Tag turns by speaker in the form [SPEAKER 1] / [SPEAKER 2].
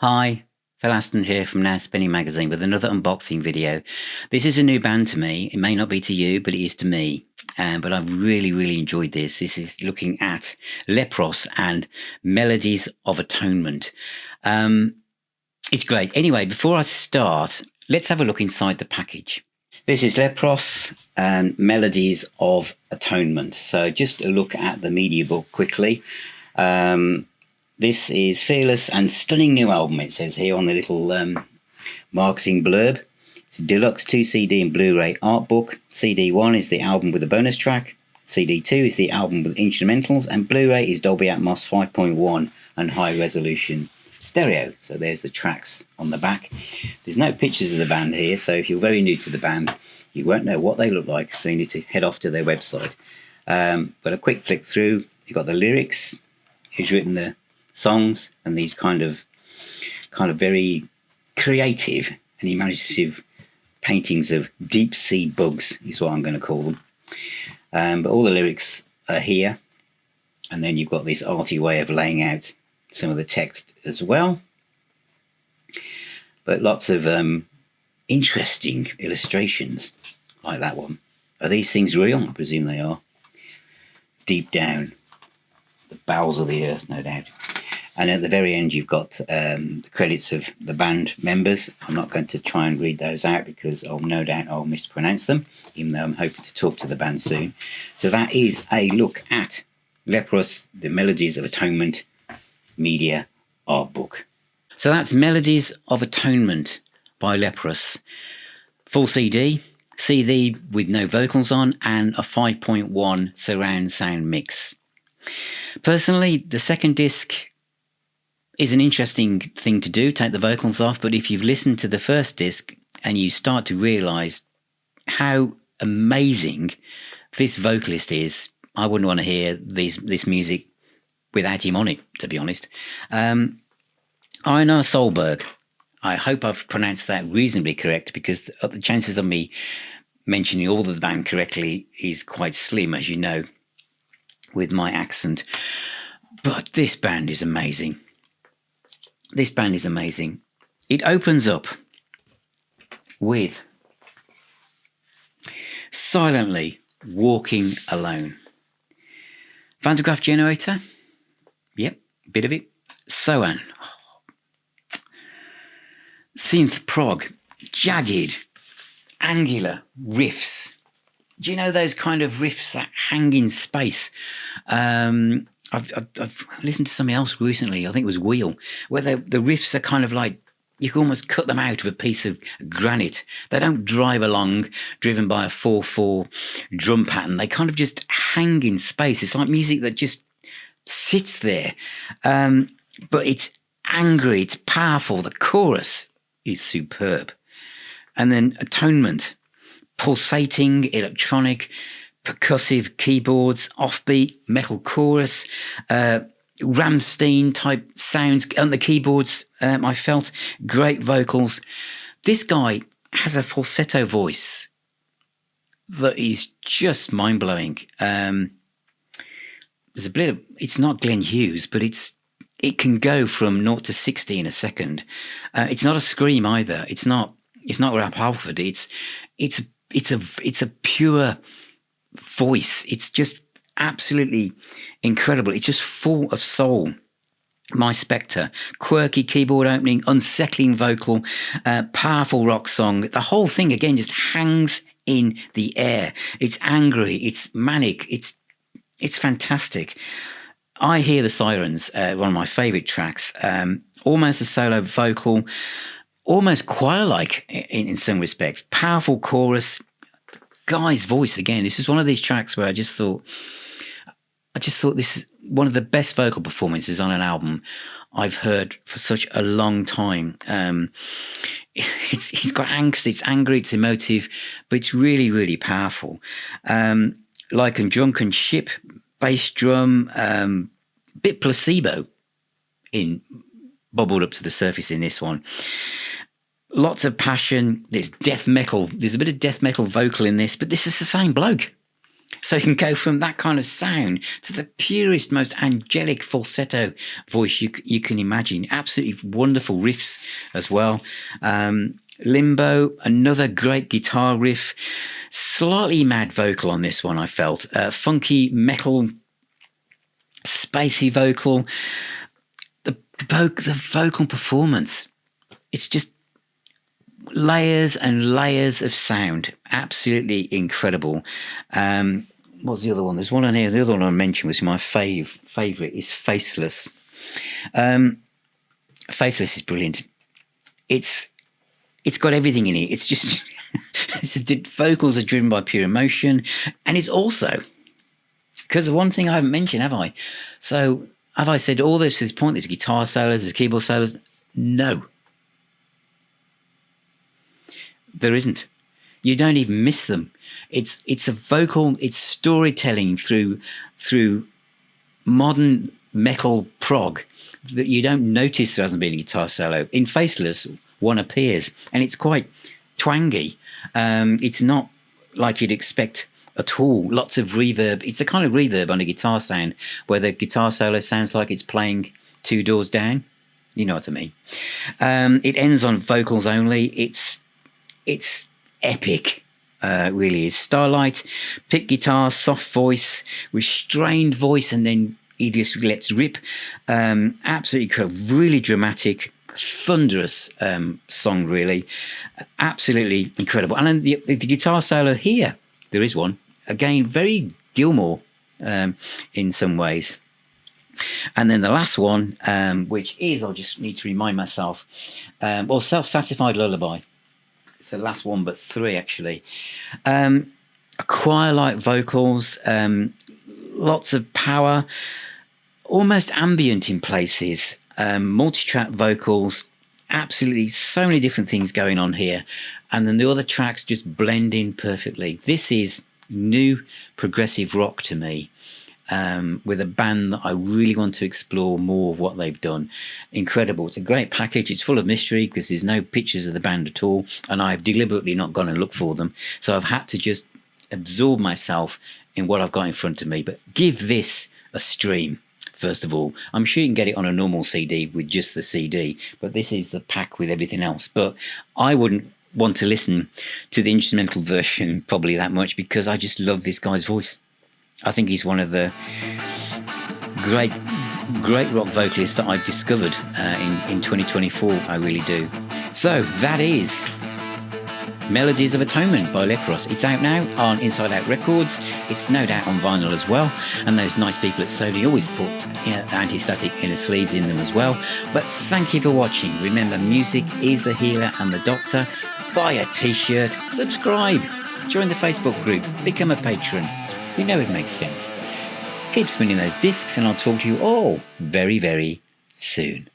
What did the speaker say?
[SPEAKER 1] Hi, Phil Aston here from Now Spinning Magazine with another unboxing video. This is a new band to me. It may not be to you, but it is to me. But I've really enjoyed this. This is looking at Leprous and Melodies of Atonement. It's great. Anyway, before I start, let's have a look inside the package. This is Leprous and Melodies of Atonement. So just a look at the media book quickly. This is Fearless and Stunning New Album, it says here on the little marketing blurb. It's a deluxe 2 CD and Blu-ray art book. CD 1 is the album with a bonus track. CD 2 is the album with instrumentals. And Blu-ray is Dolby Atmos 5.1 and high resolution stereo. So there's the tracks on the back. There's no pictures of the band here, so if you're very new to the band, you won't know what they look like, so you need to head off to their website. But a quick flick through, you've got the lyrics, who's written the songs, and these kind of very creative and imaginative paintings of deep sea bugs is what I'm going to call them. But all the lyrics are here, and then you've got this arty way of laying out some of the text as well. But lots of interesting illustrations like that one. Are these things real? I presume they are. Deep down the bowels of the earth, no doubt. And at the very end, you've got the credits of the band members. I'm not going to try and read those out because no doubt I'll mispronounce them, even though I'm hoping to talk to the band soon. So that is a look at Leprous, the Melodies of Atonement media art book. So that's Melodies of Atonement by Leprous. Full CD with no vocals on, and a 5.1 surround sound mix. Personally, the second disc is an interesting thing to do, take the vocals off, but if you've listened to the first disc and you start to realise how amazing this vocalist is, I wouldn't want to hear this music without him on it, to be honest. Einar Solberg, I hope I've pronounced that reasonably correct, because the chances of me mentioning all of the band correctly is quite slim, as you know, with my accent. But this band is amazing. This band is amazing. It opens up with Silently Walking Alone. Phantograph Generator. Yep, bit of it. Soan. Synth prog. Jagged. Angular riffs. Do you know those kind of riffs that hang in space? I've listened to something else recently, I think it was Wheel, where the riffs are kind of like, you can almost cut them out of a piece of granite. They don't drive along, driven by a 4/4 drum pattern. They kind of just hang in space. It's like music that just sits there. But it's angry, it's powerful. The chorus is superb. And then Atonement, pulsating, electronic, percussive keyboards, offbeat, metal chorus, Rammstein type sounds on the keyboards. I felt great vocals. This guy has a falsetto voice that is just mind blowing. There's a bit of, it's not Glenn Hughes, but it can go from 0 to 60 in a second. It's not a scream either. It's not Rap Halford. It's a pure voice. It's just absolutely incredible. It's just full of soul. My Spectre, quirky keyboard opening, unsettling vocal, powerful rock song. The whole thing again just hangs in the air. It's angry, it's manic, it's fantastic. I Hear the Sirens, one of my favourite tracks. Almost a solo vocal, almost choir-like in some respects. Powerful chorus. Guy's voice again. This is one of these tracks where I just thought this is one of the best vocal performances on an album I've heard for such a long time. He's got angst, it's angry, it's emotive, but it's really powerful. Like a Drunken Ship, bass drum, bit Placebo bubbled up to the surface in this one. Lots of passion. There's death metal. There's a bit of death metal vocal in this, but this is the same bloke. So you can go from that kind of sound to the purest, most angelic falsetto voice you can imagine. Absolutely wonderful riffs as well. Limbo, another great guitar riff. Slightly mad vocal on this one, I felt. Funky metal, spacey vocal. The vocal performance, it's just layers and layers of sound. Absolutely incredible. What's the other one? There's one on here. The other one I mentioned was my favourite is Faceless. Faceless is brilliant. It's got everything in it. It's just vocals are driven by pure emotion, and it's also because the one thing I haven't mentioned, have I? So have I said all this? There's point. There's guitar solos, there's keyboard solos. No, there isn't. You don't even miss them. It's a vocal. It's storytelling through modern metal prog that you don't notice there hasn't been a guitar solo. In Faceless, one appears, and it's quite twangy. It's not like you'd expect at all. Lots of reverb. It's the kind of reverb on a guitar sound where the guitar solo sounds like it's playing two doors down. You know what I mean. It ends on vocals only. It's epic. Really is. Starlight, pick guitar, soft voice, restrained voice, and then he just lets rip. Absolutely incredible, really dramatic, thunderous song, really. Absolutely incredible. And then the guitar solo here, there is one. Again, very Gilmour in some ways. And then the last one, which is, I'll just need to remind myself, Self-Satisfied Lullaby. It's the last one, but three actually. Choir-like vocals, lots of power, almost ambient in places, multi-track vocals, absolutely so many different things going on here. And then the other tracks just blend in perfectly. This is new progressive rock to me. With a band that I really want to explore more of what they've done. Incredible. It's a great package. It's full of mystery because there's no pictures of the band at all, and I've deliberately not gone and looked for them. So I've had to just absorb myself in what I've got in front of me. But give this a stream, first of all. I'm sure you can get it on a normal CD with just the CD, but this is the pack with everything else. But I wouldn't want to listen to the instrumental version probably that much because I just love this guy's voice. I think he's one of the great rock vocalists that I've discovered in 2024. I really do. So that is Melodies of Atonement by Leprous. It's out now on Inside Out Records. It's no doubt on vinyl as well. And those nice people at Sony always put anti-static inner sleeves in them as well. But thank you for watching. Remember, music is the healer and the doctor. Buy a t-shirt, subscribe, join the Facebook group, become a patron. You know it makes sense. Keep spinning those discs and I'll talk to you all very, very soon.